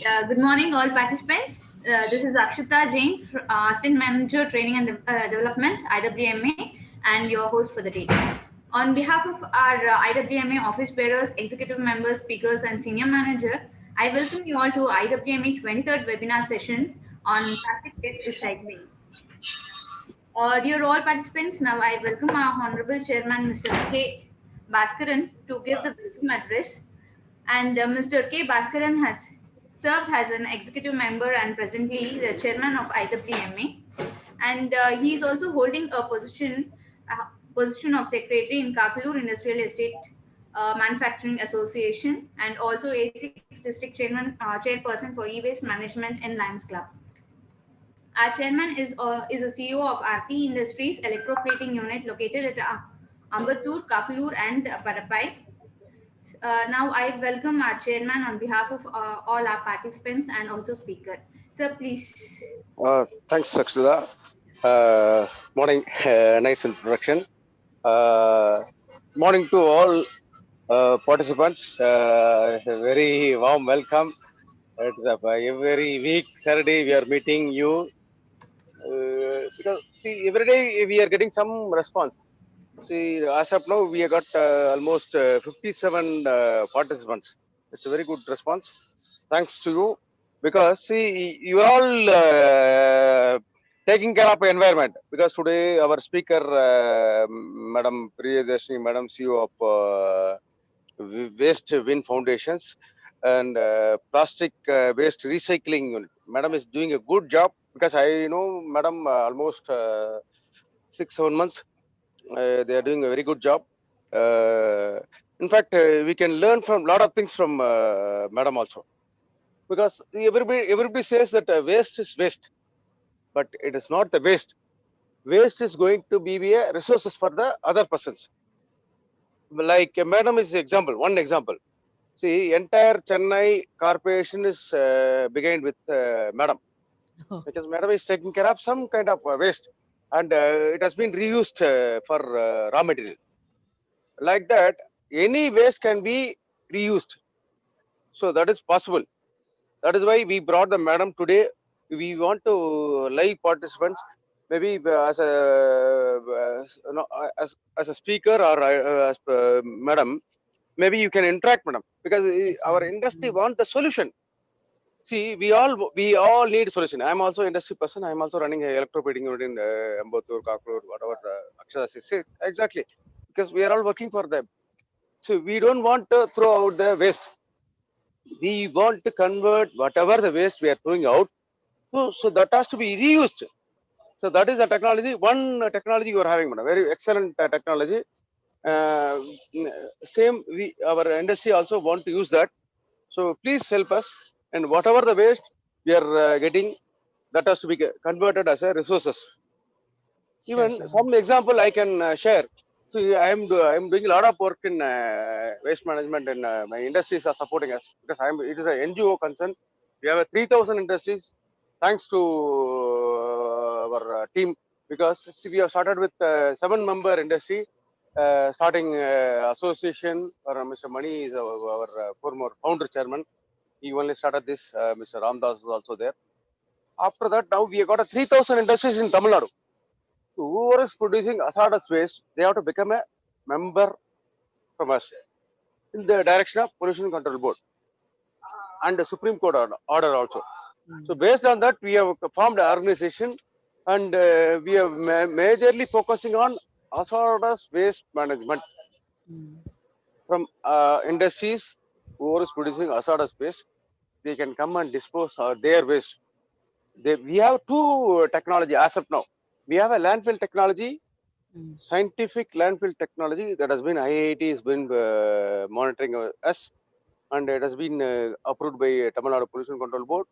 Good morning, all participants. This is Akshita Jain, Assistant Manager Training and Development, IWMA, and your host for the day. On behalf of our IWMA office bearers, executive members, speakers, and senior manager, I welcome you all to IWMA 23rd webinar session on plastic waste recycling. Dear all participants, now I welcome our Honorable Chairman, Mr. K. Bhaskaran, to give the welcome address. And Mr. K. Bhaskaran has served as an executive member and presently the chairman of IWMA. And he is also holding a position of secretary in Kakalur Industrial Estate Manufacturing Association and also A6 district chairperson for e-waste management in Lions Club. Our chairman is a CEO of Aarti Industries Electroplating Unit located at Ambattur, Kakalur, and Parapai. Now I welcome our chairman on behalf of all our participants and also speaker. Sir, please. Thanks, Akshita. Morning, nice introduction. Morning to all participants. A very warm welcome. It's every week, Saturday, we are meeting you. Because, see, every day we are getting some response. See, as of now, we have got almost 57 participants. It's a very good response. Thanks to you. Because, see, you are all taking care of the environment. Because today, our speaker, Madam Priyadashini, Madam CEO of Waste Win Foundations and Plastic Waste Recycling Unit. Madam is doing a good job. Because I know Madam almost 6-7 months. They are doing a very good job. In fact, we can learn from a lot of things from Madam also, because everybody says that waste is waste, but it is not the waste. Waste is going to be a resources for the other persons. Like Madam is one example. See, entire Chennai corporation is began with Madam, because Madam is taking care of some kind of waste, and it has been reused for raw material. Like that, any waste can be reused. So that is possible. That is why we brought the Madam today. We want to live participants, maybe as a speaker or as Madam. Maybe you can interact, Madam, because our industry wants the solution. See, we all need solution. I am also industry person. I am also running a electroplating unit in Ambattur, Kakalur, whatever Akshata says. Exactly, because we are all working for them. So we don't want to throw out the waste. We want to convert whatever the waste we are throwing out. So that has to be reused. So that is a technology. One technology you are having, madam, very excellent technology. Our industry also want to use that. So please help us. And whatever the waste we are getting, that has to be converted as a resources. Even some example I can share. So I am doing a lot of work in waste management, and my industries are supporting us, because it is an NGO concern. We have 3,000 industries, thanks to our team, because see, we have started with 7-member industry, starting association. Or Mr. Mani is our former founder chairman. He only started this. Mr. Ramdas is also there. After that, now we have got 3,000 industries in Tamil Nadu. Whoever is producing hazardous waste, they have to become a member from us in the direction of Pollution Control Board and the Supreme Court order also. So based on that, we have formed an organization, and we are majorly focusing on hazardous waste management from industries. Whoever is producing hazardous waste, they can come and dispose of their waste. We have two technology as of now. We have a landfill technology, scientific landfill technology, that has been IIT has been monitoring us, and it has been approved by Tamil Nadu Pollution Control Board.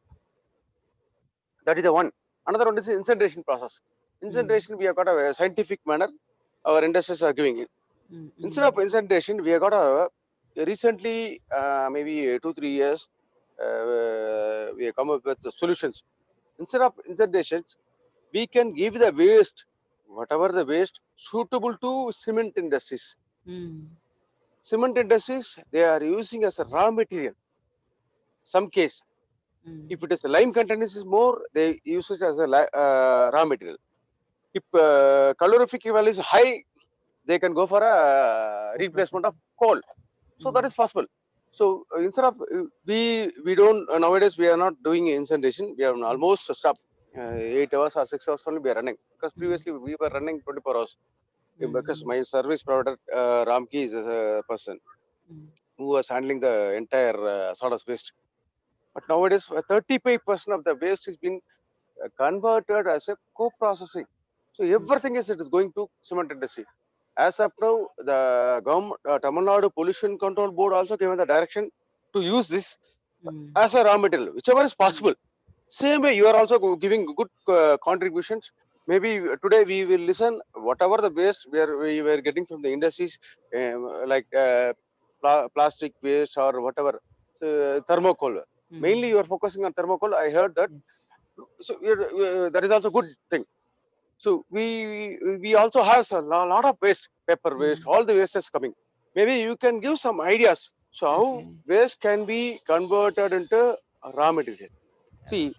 That is the one. Another one is the incineration process. Incineration, we have got a scientific manner. Our industries are giving it. Instead of incineration, we have got a recently, maybe 2-3 years, we have come up with solutions. Instead of incineration, we can give the waste, whatever the waste, suitable to cement industries. Cement industries, they are using as a raw material. Some case, If it is lime content is more, they use it as a raw material. If calorific value is high, they can go for a replacement of coal. So that is possible. So instead of we don't nowadays we are not doing incineration. We are almost stopped. 8 hours or 6 hours only we are running, because previously we were running 24 hours. Because my service provider Ramki is a person who was handling the entire sawdust waste. But nowadays 35% of the waste is being converted as a co-processing. So everything is it is going to cement industry. As of now, the government, Tamil Nadu Pollution Control Board also given the direction to use this as a raw material, whichever is possible. Same way, you are also giving good contributions. Maybe today we will listen whatever the waste we were getting from the industries, like plastic waste or whatever, so, thermocol. Mainly, you are focusing on thermocol. I heard that. So that is also good thing. So we also have a lot of waste, paper waste, all the waste is coming. Maybe you can give some ideas. So how waste can be converted into raw material. See,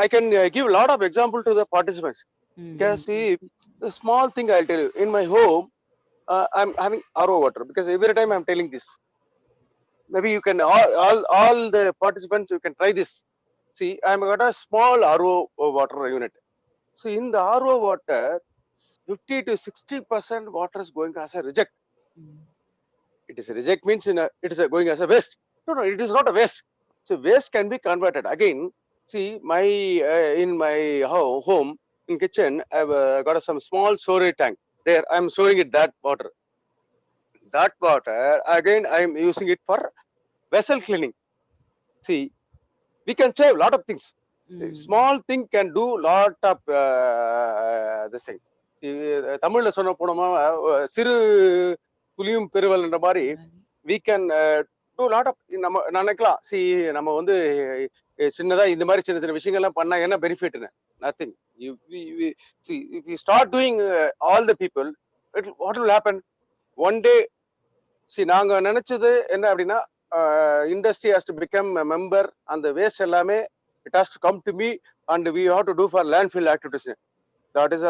I can give a lot of example to the participants. Because see, the small thing I'll tell you. In my home, I'm having RO water, because every time I'm telling this. Maybe you can all the participants you can try this. See, I'm got a small RO water unit. So in the RO water, 50 to 60% water is going as a reject. It is a reject means it is going as a waste. No, no, it is not a waste. So waste can be converted. Again, see my in my home in kitchen, I've got some small storage tank. There, I'm storing it that water. That water again, I'm using it for vessel cleaning. See, we can save a lot of things. Small thing can do lot of this thing. தமிழ்ல சொன்ன போனோமா சிறு புலியும் பெருவல்ன்ற மாதிரி we can do lot of நம்ம நினைக்கலாம். See, நம்ம வந்து சின்னதா இந்த மாதிரி சின்ன சின்ன விஷயங்கள்லாம் பண்ணா என்ன பெனிஃபிட்னு? Nothing. See, if you start doing all the people, what will happen? One day, see, நாங்க நினைச்சது என்ன அப்படின்னா, industry has to become a member and the waste எல்லாமே it has to come to me and we have to do for landfill activities. That is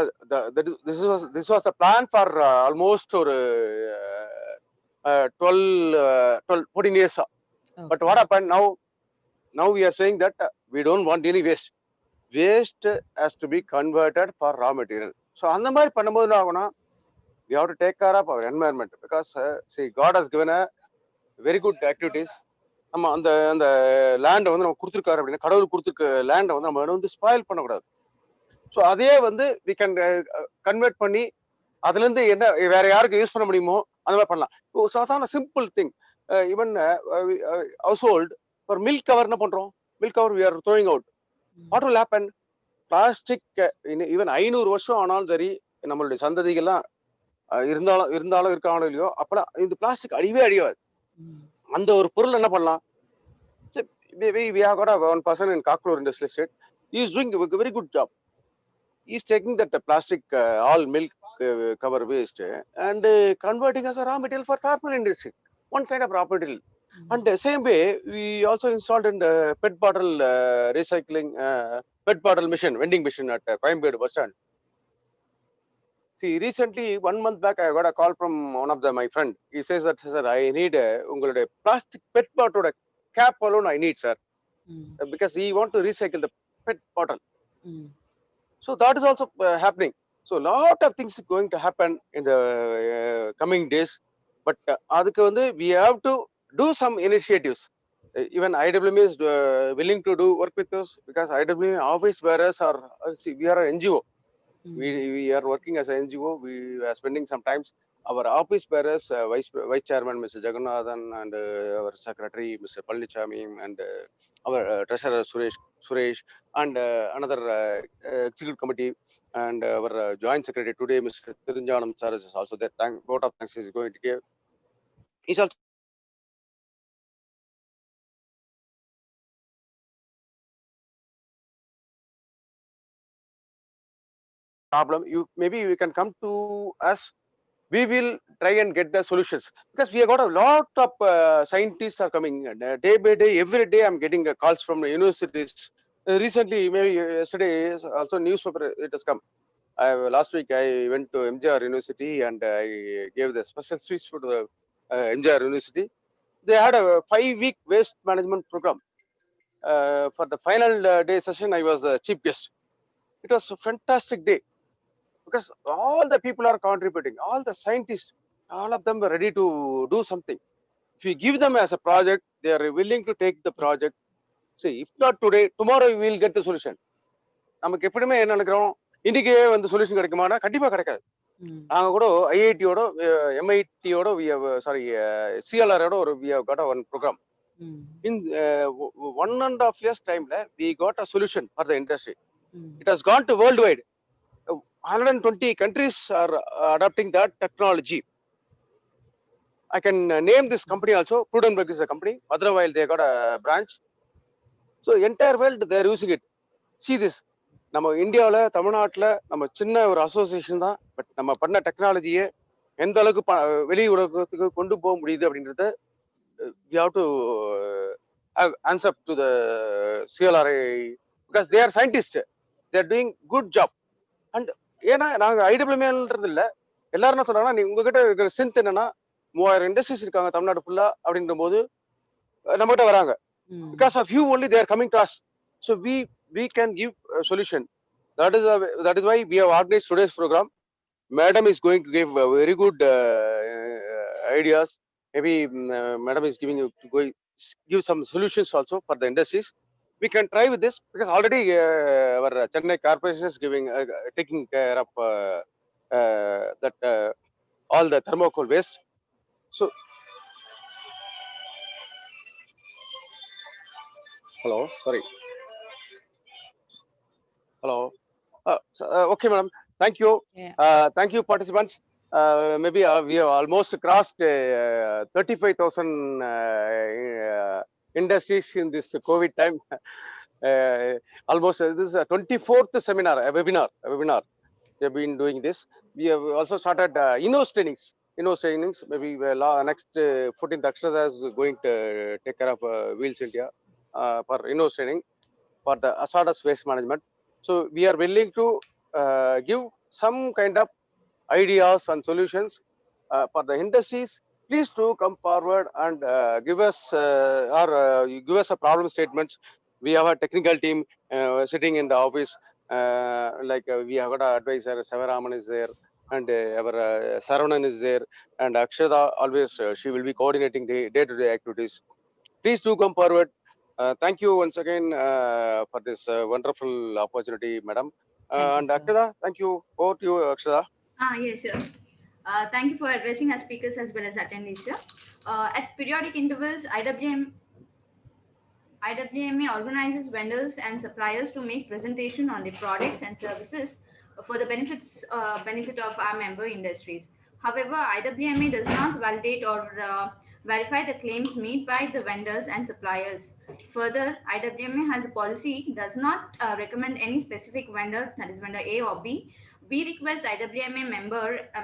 this was a plan for almost or 14 years. But what happened now? Now we are saying that we don't want any waste. Waste has to be converted for raw material. So அந்த மாதிரி பண்ணும்போது என்ன ஆகும்னா, we have to take care of our environment, because see, God has given a very good activities. நம்ம அந்த அந்த லேண்டை வந்து நம்ம கொடுத்துருக்காரு அப்படின்னா, கடவுள் கொடுத்துருக்க லேண்டை வந்து நம்ம வந்து ஸ்பாயில் பண்ணக்கூடாது. ஸோ அதே வந்து வி கேன் கன்வெர்ட் பண்ணி அதுல இருந்து என்ன வேற யாருக்கு யூஸ் பண்ண முடியுமோ அந்த மாதிரி பண்ணலாம். சாதாரண simple thing. Even household for milk cover என்ன பண்றோம்? Milk cover we are throwing out. What will happen? Plastic even 500 வருஷம் ஆனாலும் சரி, நம்மளுடைய சந்ததிகள்லாம் இருந்தாலும் இருக்காங்களோ இல்லையோ, அப்பெல்லாம் இந்த பிளாஸ்டிக் அழியவே அழியாது. அந்த ஒரு பொருள் என்ன பண்ணலாம்? We have got one person in Kaklur Industrial Estate. He is doing a very good job. He is taking that plastic all milk cover waste and converting as a raw material for thermal industry. One kind of raw material. And the same way, we also installed in the PET bottle recycling PET bottle machine, vending machine at Coimbatore bus stand. See, recently 1 month back, I got a call from one of my friend. He says that, sir, I need a plastic PET bottle cap alone. I need, sir, because he want to recycle the PET bottle. So that is also happening. So a lot of things are going to happen in the coming days. But அதுக்கு வந்து we have to do some initiatives. Even IWM is willing to do work with us, because IWM office bearers are, see, we are an NGO. We are working as an NGO. We are spending some times. Our office bearers, Vice Chairman Mr. Jagannathan, and our Secretary Mr. Palnichami, and our Treasurer Suresh, and another executive committee, and our Joint Secretary today, Mr. Thirinjanam sir, is also there. Vote of thanks is going to give. He's also problem. You maybe you can come to us we will try and get the solutions, because we have got a lot of scientists are coming, and day by day, every day I'm getting calls from the universities. Recently, maybe yesterday, also newspaper it has come. Last week I went to MJR University and I gave the special speech for the MJR University. They had a 5-week waste management program. For the final day session, I was the chief guest. It was a fantastic day, because all the people are contributing, all the scientists, all of them were ready to do something. If you give them as a project, they are willing to take the project. See, if not today, tomorrow we will get the solution. நமக்கு எப்படியுமே என்ன நினைக்கிறோம், இன்னைக்கே வந்து solution கிடைக்குமானா கண்டிப்பா கிடைக்காது. நாங்க கூட ஐஐடியோட எம்ஐடியோட சிஎல்ஆரோட we have got one program. In 1.5 years time, we got a solution for the industry. It has gone to worldwide. 120 countries are adopting that technology. I can name this company also. Prudenberg is a company. Otherwise, they got a branch. So entire world they are using it. See this. நம்ம இந்தியாவில் தமிழ்நாட்டில் நம்ம சின்ன ஒரு association தான், but நம்ம பண்ண டெக்னாலஜியை எந்த அளவுக்கு வெளி உலகத்துக்கு கொண்டு போக முடியுது அப்படின்றத we have to answer to the CLRI, because they are scientists. They are doing good job. And ஏன்னா நாங்கள் ஐடபிள்யூஎம்ன்றது இல்லை, எல்லாரும் என்ன சொல்றாங்கன்னா, நீ உங்ககிட்ட இருக்கிற ஸ்ட்ரென்த் என்னன்னா 3000 இண்டஸ்ட்ரீஸ் இருக்காங்க தமிழ்நாடு ஃபுல்லா அப்படின்ற போது நம்மகிட்ட வராங்க. Because of you only they are coming to us. So we can give a solution. That is why we have organized today's program. Madam is going to give very good ideas. Maybe Madam is giving you give some solutions also for the industries. We can try with this, because already our Chennai Corporation is taking care of that all the thermocol waste. So, hello, sorry. Hello. Okay, madam. Thank you. Yeah. Thank you, participants. Maybe we have almost crossed 35,000 industries in this COVID time. Almost this is a 24th seminar, a webinar. We have been doing this. We have also started Innos trainings. Maybe next 14th Akshara is going to take care of Wheels India for Innos training for the hazardous waste management. So we are willing to give some kind of ideas and solutions for the industries. Please do come forward and give us give us a problem statements. We have a technical team sitting in the office. We have got an advisor, Savaraman is there, and our Saravanan is there, and Akshada always she will be coordinating day-to-day activities. Please do come forward. Thank you once again for this wonderful opportunity, madam. And Akshada, thank you. Over to you, Akshada. Yes, sir. Thank you for addressing our speakers as well as attendees, sir. At periodic intervals, IWMA organizes vendors and suppliers to make presentation on the products and services for the benefit of our member industries. However, IWMA does not validate or verify the claims made by the vendors and suppliers. Further, IWMA has a policy does not recommend any specific vendor, that is vendor A or B. We request IWMA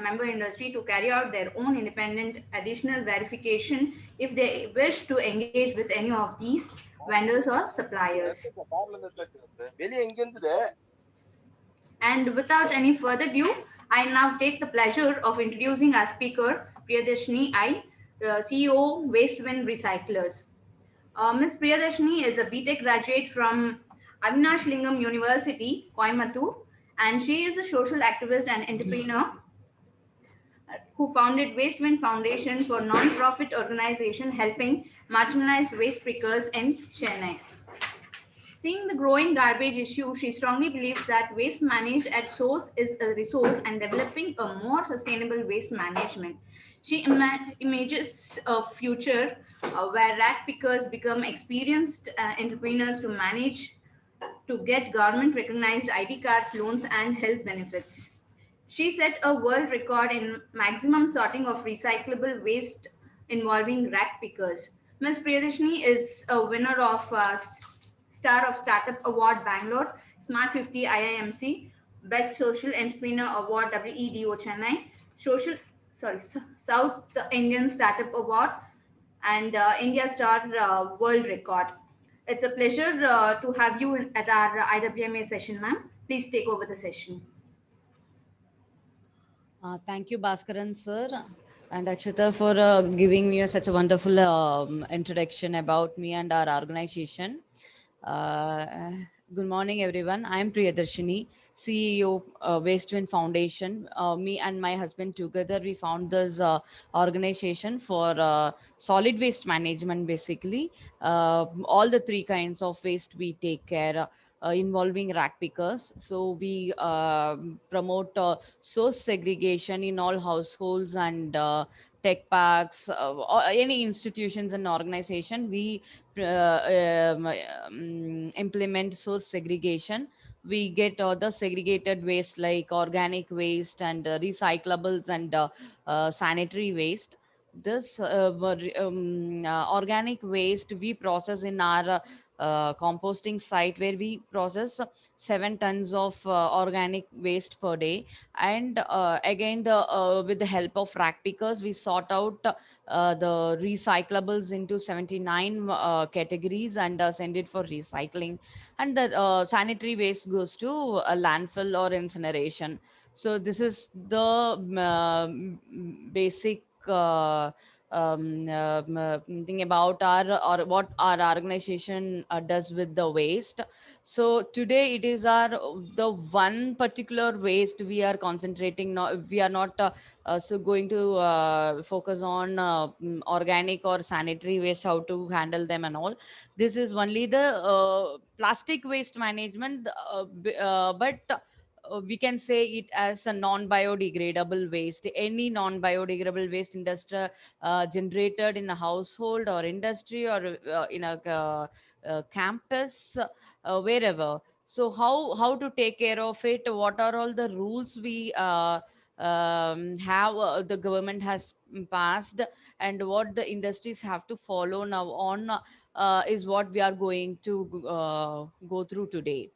member industry to carry out their own independent additional verification if they wish to engage with any of these vendors or suppliers. And without any further ado, I now take the pleasure of introducing our speaker, Priyadarshini I, the CEO, Wastewind Recyclers. Ms. Priyadarshini is a BTech graduate from Avinash Lingam University, Coimbatore, and she is a social activist and entrepreneur who founded Wastewind Foundation for non-profit organization helping marginalized waste pickers in Chennai. Seeing the growing garbage issue, she strongly believes that waste managed at source is a resource and developing a more sustainable waste management. She images a future where rat pickers become experienced entrepreneurs to get government recognized ID cards, loans, and health benefits. She set a world record in maximum sorting of recyclable waste involving rat pickers. Ms. Priyadarshini is a winner of Star of Startup Award Bangalore, Smart 50 IIMC, Best Social Entrepreneur Award WEDO Chennai, South Indian Startup Award and India Star World Record. It's a pleasure to have you at our IWMA session, ma'am. Please take over the session. Thank you, Bhaskaran sir and Akshita for giving me such a wonderful introduction about me and our organization. Uh, Good morning, everyone. I am Priyadarshini, CEO Waste Win Foundation. Me and my husband together, we found this organization for solid waste management, basically. All the three kinds of waste we take care. Involving rack pickers. So we promote source segregation in all households and tech parks, or any institutions and organization. We implement source segregation. We get the segregated waste like organic waste and recyclables and sanitary waste. This organic waste we process in our composting site, where we process 7 tons of organic waste per day. And again, the with the help of rack pickers, we sort out the recyclables into 79 categories and send it for recycling. And the sanitary waste goes to a landfill or incineration. So this is the basic thing about our, or what our organization does with the waste. So today it is our the one particular waste we are concentrating. Not, we are not so going to focus on organic or sanitary waste, how to handle them and all. This is only the plastic waste management, but we can say it as a non-biodegradable waste. Any non-biodegradable waste industry generated in a household or industry or in a campus, wherever. So how to take care of it? What are all the rules we have, the government has passed, and what the industries have to follow now on, is what we are going to go through today.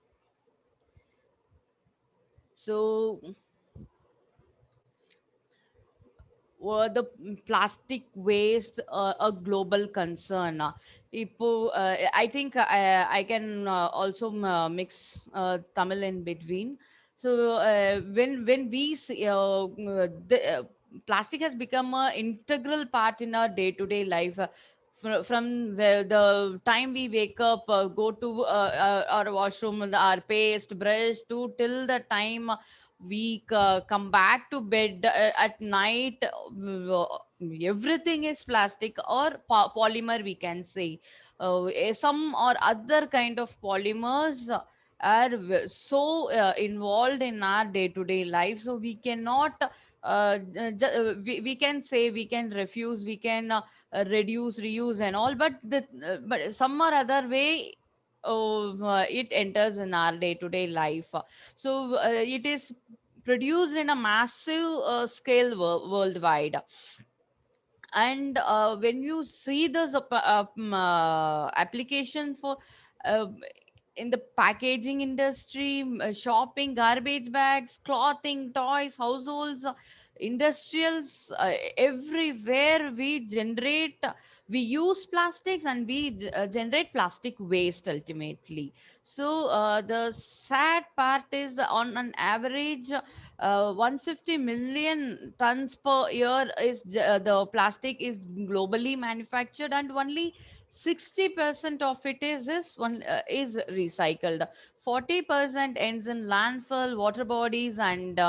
So the plastic waste a global concern. I think I can also mix Tamil in between. So when we see, the plastic has become an integral part in our day to day life. From the time we wake up, go to our washroom, our paste, brush, to till the time we come back to bed at night, everything is plastic or polymer, we can say. Some or other kind of polymers are so involved in our day to day life, so we cannot we can say we can refuse, we can reduce, reuse and all, but but some or other way, it enters in our day to day life. So it is produced in a massive scale worldwide. And when you see those application for uh, in the packaging industry, shopping, garbage bags, clothing, toys, households, industrials, everywhere we generate, we use plastics and we generate plastic waste ultimately. So the sad part is, on an average, 150 million tons per year is the plastic is globally manufactured, and only 60% of it is recycled. 40% ends in landfill, water bodies, and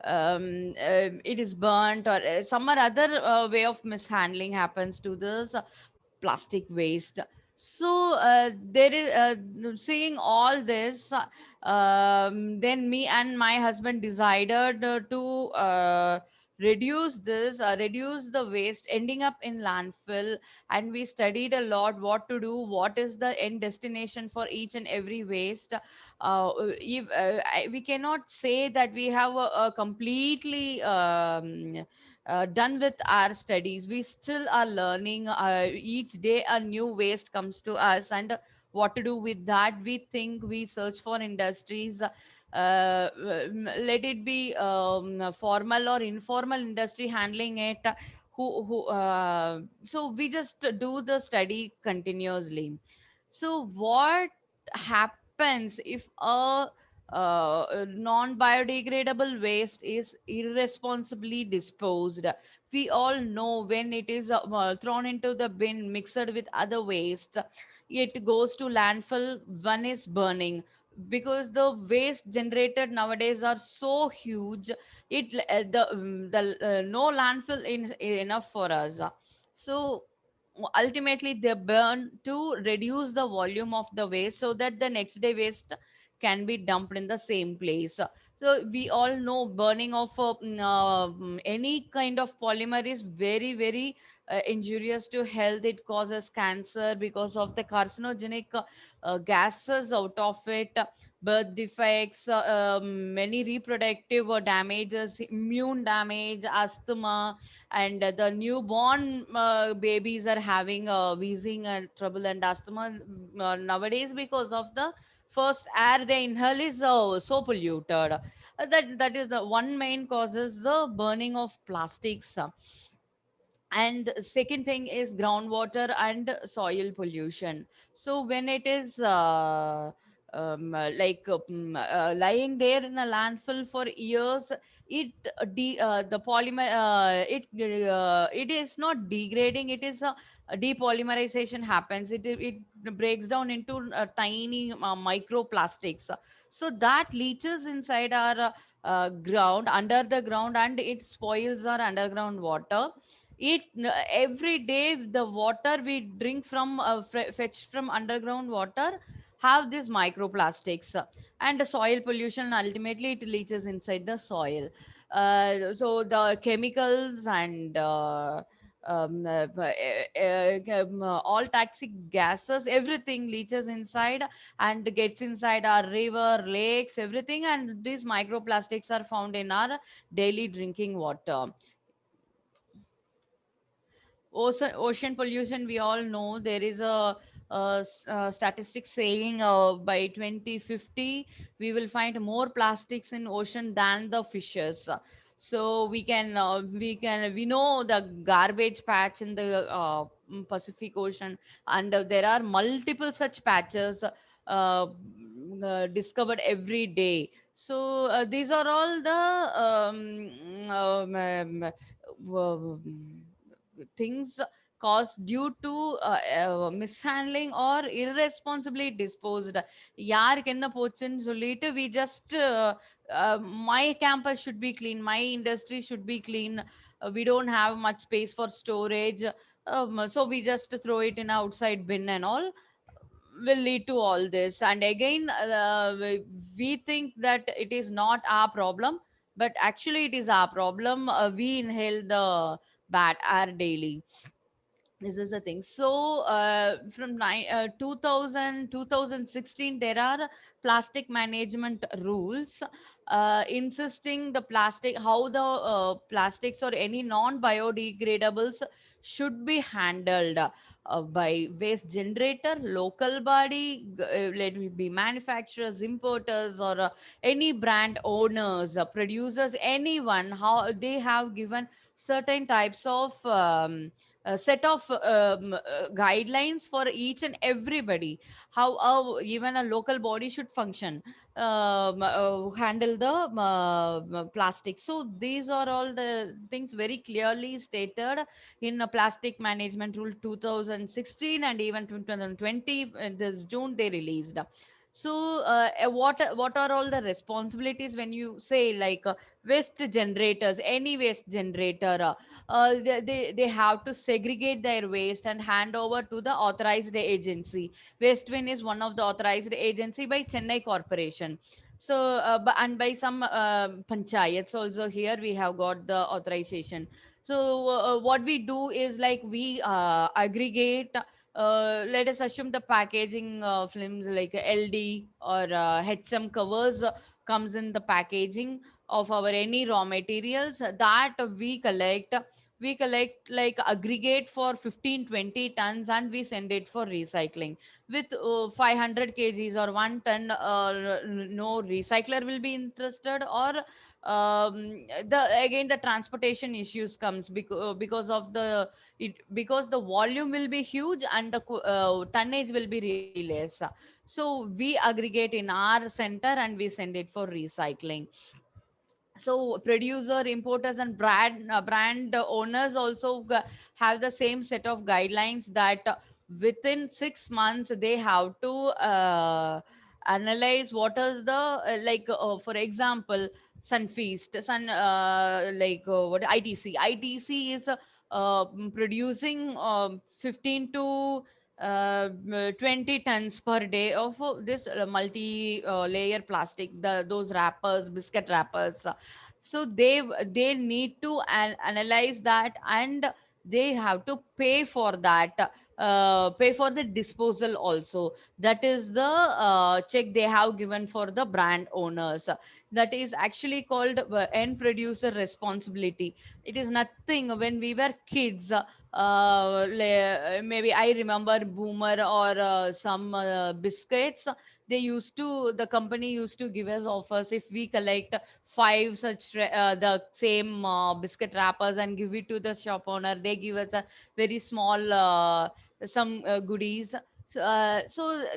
it is burnt, or some or other way of mishandling happens to this plastic waste. So there is seeing all this, then me and my husband decided to reduce the waste ending up in landfill. And we studied a lot what to do, what is the end destination for each and every waste. We cannot say that we have a completely done with our studies. We still are learning. Each day a new waste comes to us, and what to do with that, we think, we search for industries. let it be formal or informal industry handling it, so we just do the study continuously. So what happens if a non-biodegradable waste is irresponsibly disposed? We all know when it is thrown into the bin mixed with other waste, it goes to landfill. One is burning, because the waste generated nowadays are so huge. The no landfill in enough for us. So ultimately they burn to reduce the volume of the waste, so that the next day waste can be dumped in the same place. So we all know burning of any kind of polymer is very very injurious to health. It causes cancer because of the carcinogenic gases out of it, birth defects, many reproductive damages, immune damage, asthma, and the newborn babies are having wheezing and trouble and asthma nowadays, because of the first air they inhale is so polluted. That is the one main causes, the burning of plastics. And second thing is groundwater and soil pollution. So when it is lying there in a landfill for years, the polymer it is not degrading, it is a depolymerization happens. It breaks down into tiny microplastics. So that leaches inside our ground, under the ground, and it spoils our underground water. Every day the water we drink from fetched from underground water have these microplastics, and the soil pollution, ultimately it leaches inside the soil. So the chemicals and all toxic gases, everything leaches inside and gets inside our river, lakes, everything, and these microplastics are found in our daily drinking water. Ocean pollution, we all know there is a statistic saying by 2050 we will find more plastics in ocean than the fishes. So we know the garbage patch in the Pacific Ocean, and there are multiple such patches discovered every day. So these are all the things caused due to mishandling or irresponsibly disposed. யாருக்கு என்ன போச்சுன்னு சொல்லிட்டு we just my campus should be clean, my industry should be clean, we don't have much space for storage, so we just throw it in outside bin and all, will lead to all this. And again, we think that it is not our problem, but actually it is our problem. We inhale the bad air daily. This is the thing. So from 2016 there are plastic management rules insisting the plastic, how the plastics or any non biodegradables should be handled by waste generator, local body, let it be manufacturers, importers, or any brand owners, producers, anyone, how they have given certain types of a set of guidelines for each and everybody, how even a local body should function, handle the plastic. So these are all the things very clearly stated in a plastic management rule 2016, and even 2020 this June they released. So what are all the responsibilities when you say like waste generators, any waste generator, they have to segregate their waste and hand over to the authorized agency. Westwin is one of the authorized agency by Chennai Corporation. So and by some panchayats also, here we have got the authorization. So what we do is like we aggregate, let us assume the packaging films like LD or HM covers comes in the packaging of our any raw materials that we collect. we collect like aggregate for 15-20 tons and we send it for recycling. With 500 kgs or 1 ton, no recycler will be interested, or the again the transportation issues comes because of the it, because the volume will be huge and the tonnage will be really less. So we aggregate in our center and we send it for recycling. So producer, importers, and brand owners also have the same set of guidelines that within 6 months they have to analyze what is the for example, Sunfeast, like what ITC is producing 15 to 20 tons per day of this multi layer plastic, those wrappers, biscuit wrappers. So they need to analyze that, and they have to pay for that, pay for the disposal also. That is the check they have given for the brand owners. That is actually called end producer responsibility. It is nothing. When we were kids, maybe I remember Boomer or some biscuits. The company used to give us offers if we collect five such the same biscuit wrappers and give it to the shop owner. They give us a very small some goodies. So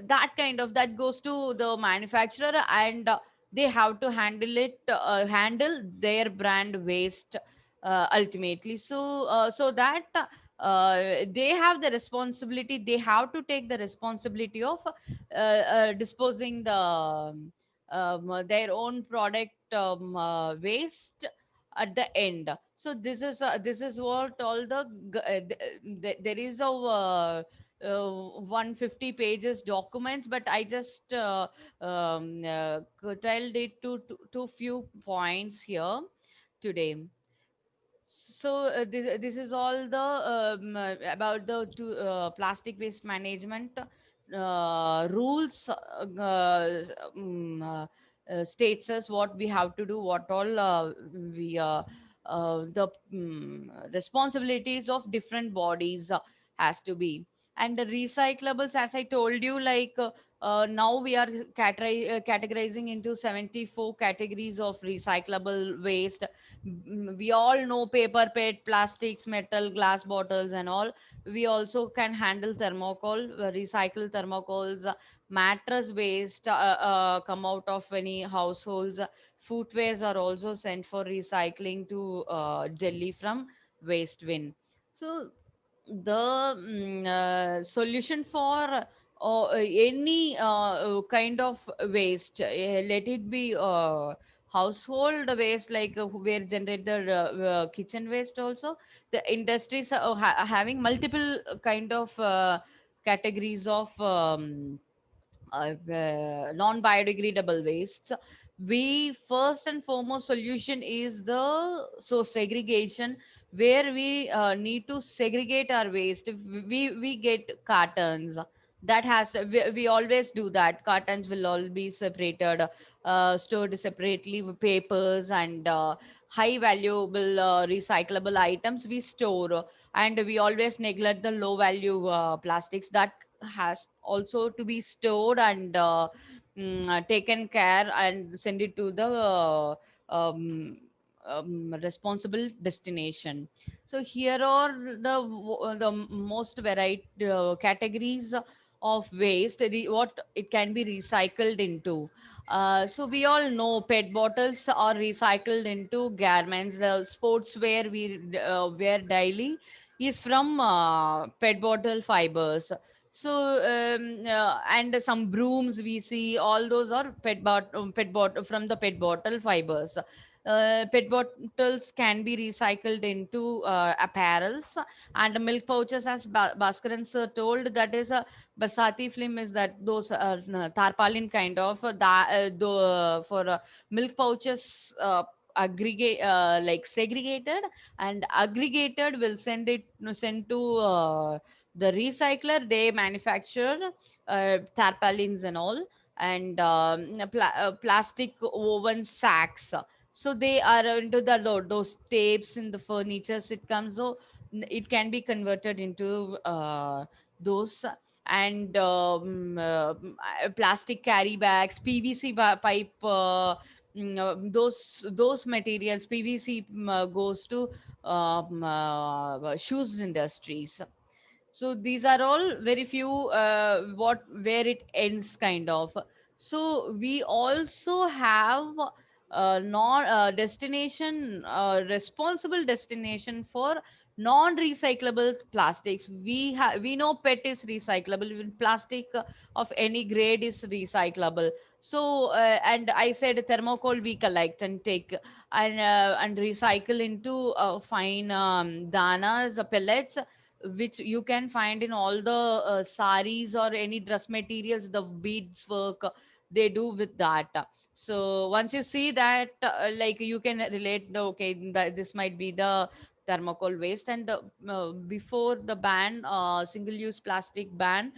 that kind of that goes to the manufacturer, and they have to handle their brand waste ultimately. So that they have the responsibility, they have to take the responsibility of disposing the their own product waste at the end. So this is what all the there is a 150 pages documents, but I just curtailed it to few points here today. So this is all the about the plastic waste management rules, states us what we have to do, what all we the responsibilities of different bodies has to be. And the recyclables, as I told you, like now we are categorizing into 74 categories of recyclable waste. We all know paper, PET, plastics, metal, glass bottles, and all. We also can handle thermocol, recycle thermocols, mattress waste come out of any households. Footwears are also sent for recycling to Delhi from waste bin. So the solution for any kind of waste, let it be household waste, like where generate the kitchen waste also. The industries are having multiple kind of categories of non-biodegradable wastes. We first and foremost solution is the so segregation, where we need to segregate our waste. If we get cartons, that we always do that. Cartons will all be separated, stored separately. With papers and high valuable recyclable items we store, and we always neglect the low value plastics that has also to be stored and taken care and send it to the um, responsible destination. So here are the most varied categories of waste, what it can be recycled into. So we all know PET bottles are recycled into garments. The sportswear we wear daily is from PET bottle fibers. So and some brooms we see, all those are PET bottle from the PET bottle fibers. PET bottles can be recycled into apparels, and milk pouches, as Bhaskaran sir told, that is a Basati film, is that those tarpaulin kind of for milk pouches aggregate like segregated, and aggregated will send to the recycler. They manufacture tarpaulins and all, and plastic woven sacks. So they are into the those tapes in the furnitures it comes, so it can be converted into those. And plastic carry bags, PVC pipe, those materials, PVC goes to shoes industries. So these are all very few, what where it ends kind of. So we also have non destination, responsible destination for non recyclable plastics. We know PET is recyclable, even plastic of any grade is recyclable. So and I said thermocol we collect and take and recycle into fine danas, pellets, which you can find in all the saris or any dress materials, the beads work they do with that. So once you see that, like you can relate the okay, that this might be the thermocol waste. And before the ban, single use plastic ban,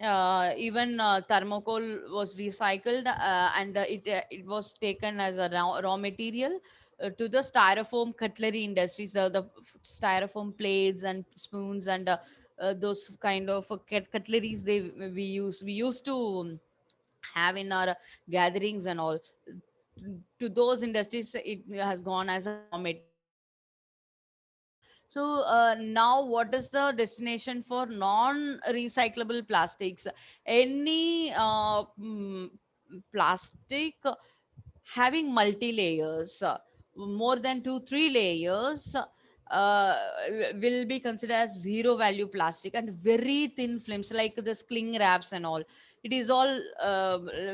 even thermocol was recycled, and it was taken as a raw material to the styrofoam cutlery industries, the styrofoam plates and spoons and those kind of cutleries we used to have in our gatherings and all. To those industries it has gone as a raw material. So now what is the destination for non recyclable plastics? Any plastic having multi layers, more than 2 3 layers, will be considered as zero value plastic, and very thin films like the sling wraps and all, it is all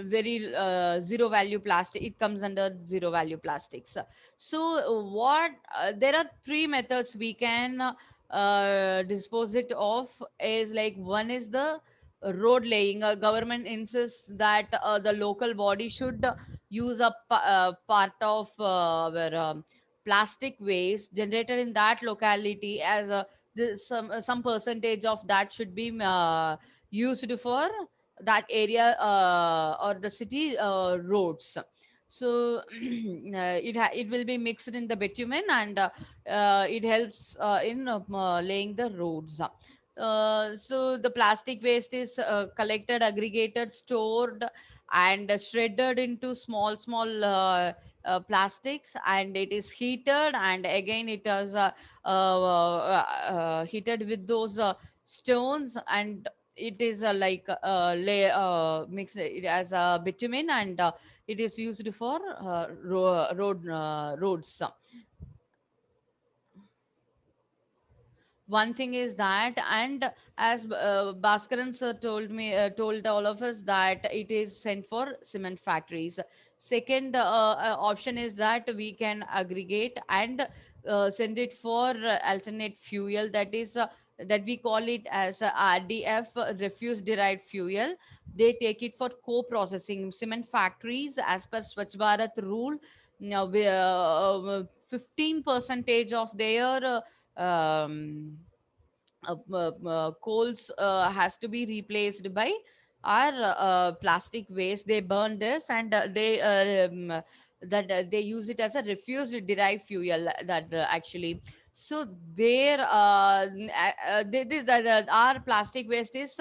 very zero value plastic, it comes under zero value plastics. So what there are three methods we can dispose it of. Is like, one is the road laying. Government insists that the local body should use a part of where plastic waste generated in that locality as a some percentage of that should be used for that area or the city roads. So it will be mixed in the bitumen, and it helps in laying the roads. So the plastic waste is collected, aggregated, stored, and shredded into small plastics, and it is heated, and again it is heated with those stones, and it is like mixed it as a bitumen, and it is used for roads. One thing is that, and as Bhaskaran sir told all of us that it is sent for cement factories. Second option is that we can aggregate and send it for alternate fuel, that is that we call it as RDF, refuse derived fuel. They take it for co-processing. Cement factories, as per Swachh Bharat rule, now 15 percentage of their coals has to be replaced by our plastic waste. They burn this, and they use it as a refuse derived fuel, that actually. So there our plastic waste is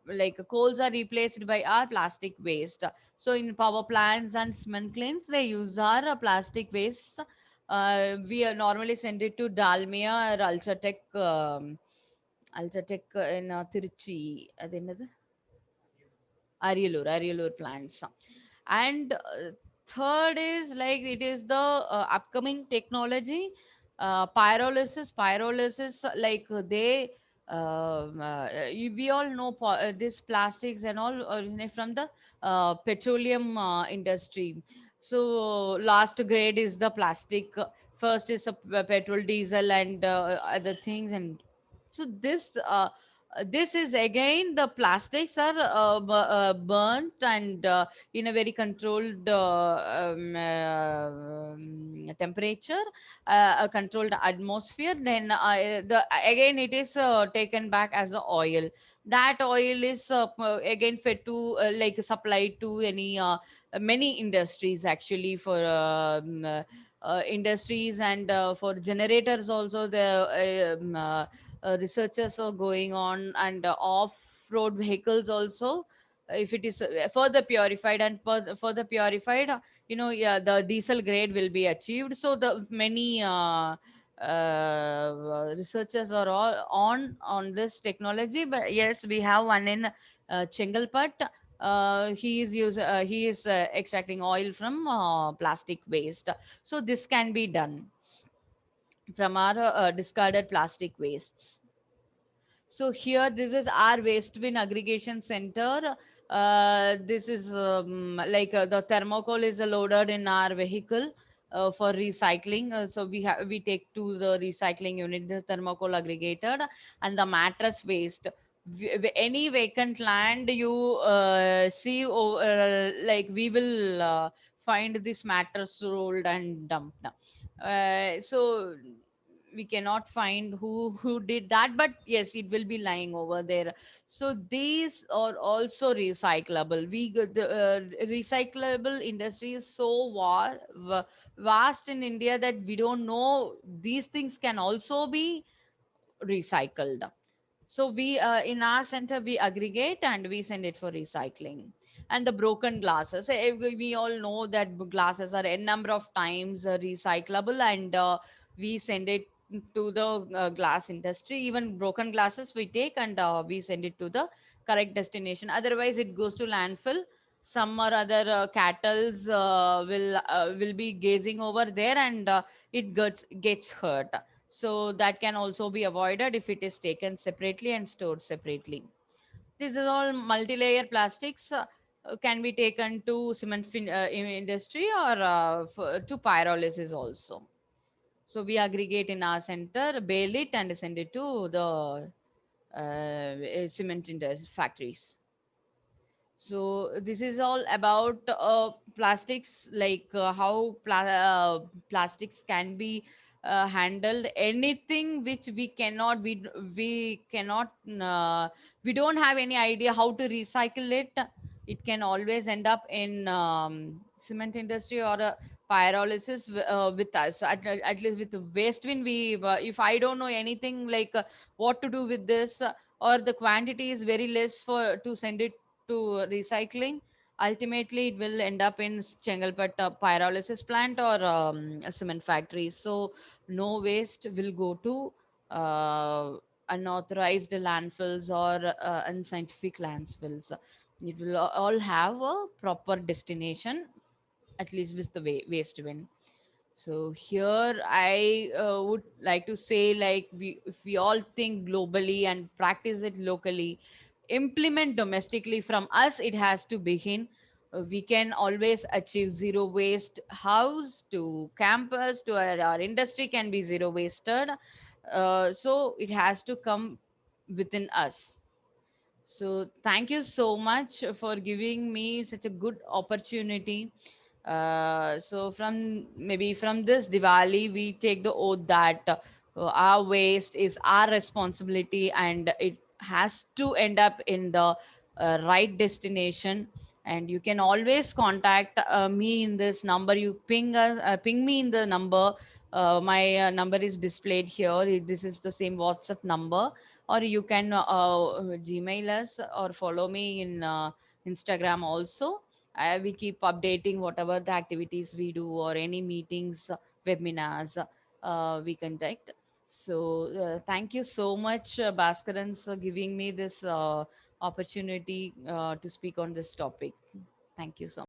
like coals are replaced by our plastic waste. So in power plants and cement kilns they use our plastic waste. We normally send it to Dalmia or Ultratech, Ultratech in Tiruchi. Arialur plants. And third is like, it is the upcoming technology, pyrolysis, like they we all know this plastics and all originate from the petroleum industry. So last grade is the plastic. First is a petrol, diesel, and other things. And so this is again, the plastics are burnt, and in a very controlled temperature, a controlled atmosphere. Then again it is taken back as a oil. that oil is again fed to like supplied to any many industries actually, for industries, and for generators also. The researchers are going on, and off-road vehicles also, if it is further purified and further purified, yeah, the diesel grade will be achieved. So the many researchers are all on this technology. But yes, we have one in Chengalpat. He is extracting oil from plastic waste. So this can be done from our discarded plastic wastes. So here, this is our waste bin aggregation center. This is like the thermocol is loaded in our vehicle for recycling. So we take to the recycling unit the thermocol aggregated, and the mattress waste. Any vacant land you see, like we will find this mattress rolled and dumped. So we cannot find who did that, but yes, it will be lying over there. So these are also recyclable. The recyclable industry is so vast in India that we don't know these things can also be recycled. So we in our center we aggregate and we send it for recycling. And the broken glasses, we all know that glasses are a number of times recyclable, and we send it to the glass industry. Even broken glasses we take, and we send it to the correct destination. Otherwise it goes to landfill. Some or other cattles will be gazing over there, and it gets hurt. So that can also be avoided if it is taken separately and stored separately. This is all multi-layer plastics can be taken to industry, or to pyrolysis also. So we aggregate in our center, bale it, and send it to the cement industry factories. So this is all about plastics, like how plastics can be handled. Anything which we cannot we don't have any idea how to recycle it, it can always end up in cement industry or pyrolysis with us. At least with the waste bin, we if I don't know anything like what to do with this, or the quantity is very less for to send it to recycling, ultimately it will end up in Chengalpat pyrolysis plant or a cement factory. So no waste will go to unauthorized landfills or unscientific landfills. It will all have a proper destination, at least with the waste bin. So here I would like to say, like, if we all think globally and practice it locally, implement domestically from us, it has to begin. We can always achieve zero waste. House to campus to our industry can be zero wasted. So it has to come within us. So thank you so much for giving me such a good opportunity. So from maybe from this Diwali, we take the oath that our waste is our responsibility, and it has to end up in the right destination. And you can always contact me in this number. You ping me in the number. My number is displayed here. This is the same WhatsApp number, or you can Gmail us or follow me in Instagram also. We keep updating whatever the activities we do or any meetings, webinars we conduct. So thank you so much, Bhaskaran, for giving me this opportunity to speak on this topic. Thank you so much.